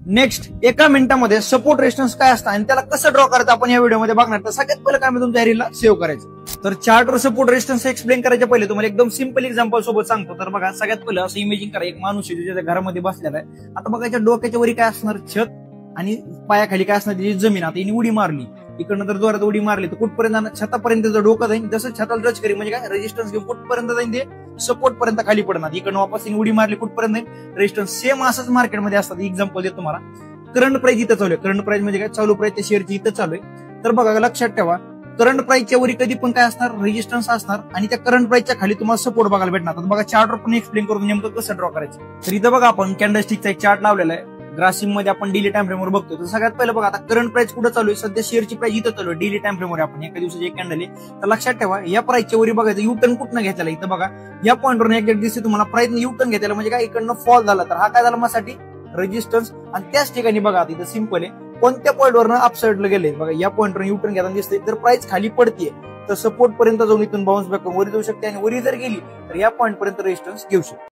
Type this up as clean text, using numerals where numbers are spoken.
Next एका मिनिटामध्ये support resistance काय असतं आणि त्याला कसं ड्रॉ करायचं आपण या व्हिडिओमध्ये बघणार. तर सगळ्यात पहिलं काय मी तुमच्या रीलला सेव्ह करायचं. तर चार्टवर सपोर्ट रेजिस्टन्स एक्सप्लेन करायच्या पहिले तुम्हाला एकदम सिंपल एक्झाम्पल सोबत सांगतो. तर बघा सगळ्यात पहिलं असं इमेजिंग करा, एक माणूस आहे ज्याच्या घरामध्ये बसलेला आहे. आता बघा याच्या डोक्याच्या वरी काय असणार, छत, आणि पायाखाली काय असणार त्याची जमीन. आता हिने उडी मारली इकडनं, तर जोरात उडी मारली तर कुठपर्यंत, छतापर्यंत जर डोकं जाईल, जसं छताला टच करी म्हणजे काय रेजिस्टन्स घेऊन कुठपर्यंत जाईल ते सपोर्ट पर्यंत खाली पडणार. इकडनं वापस उडी मारली कुठपर्यंत जाईल रेजिस्टन्स. सेम असंच मार्केटमध्ये असतात. एक्झाम्पल देतो तुम्हाला. करंट प्राइस इथं चालू आहे. करंट प्राइस म्हणजे काय, चालू प्राइस त्या शेअरची इथं चालू आहे. तर बघा लक्षात ठेवा, करंट प्राइसच्या वरी कधी पण काय असणार, रेजिस्टन्स असणार आणि त्या करंट प्राइसच्या खाली तुम्हाला सपोर्ट बघायला भेटणार. तर बघा चार्टवर पण एक्सप्लेन करून नेमकं कसं ड्रॉ करायचं. तर इथं बघा आपण कॅन्डलस्टिकचा एक चार्ट लावलेला आहे. ग्रासिम मध्ये आपण डेली टाइम फ्रेमवर बघतो. तर सगळ्यात पहिलं बघा आता करंट प्राइस कुठं चालू आहे, सध्या शेअरची प्राइस इथं चालू आहे. डेली टाइम फ्रेमवर आपण एका दिवसाची एक कॅन्डल आहे. तर लक्षात ठेवा या प्राइसच्या वरी बघायचं युटर्न कुठनं घेतलेला. इथं बघा या पॉईंटवर एक दिसते तुम्हाला प्राइस युटर्न घेतलेला म्हणजे काय, इकडनं फॉल झाला तर हा काय झाला माझ्यासाठी रेजिस्टन्स. आणि त्याच ठिकाणी बघा आता इथं सिंपल आहे, कोणत्या पॉईंटवरनं अपसाइडला गेले बघा, या पॉईंटवर युटर्न घेताना दिसते. जर प्राइस खाली पडते तर सपोर्ट पर्यंत जाऊन इथून बाउन्स बॅक वरी जाऊ शकते आणि वरी जर गेली तर या पॉईंट पर्यंत रेजिस्टन्स घेऊ शकते.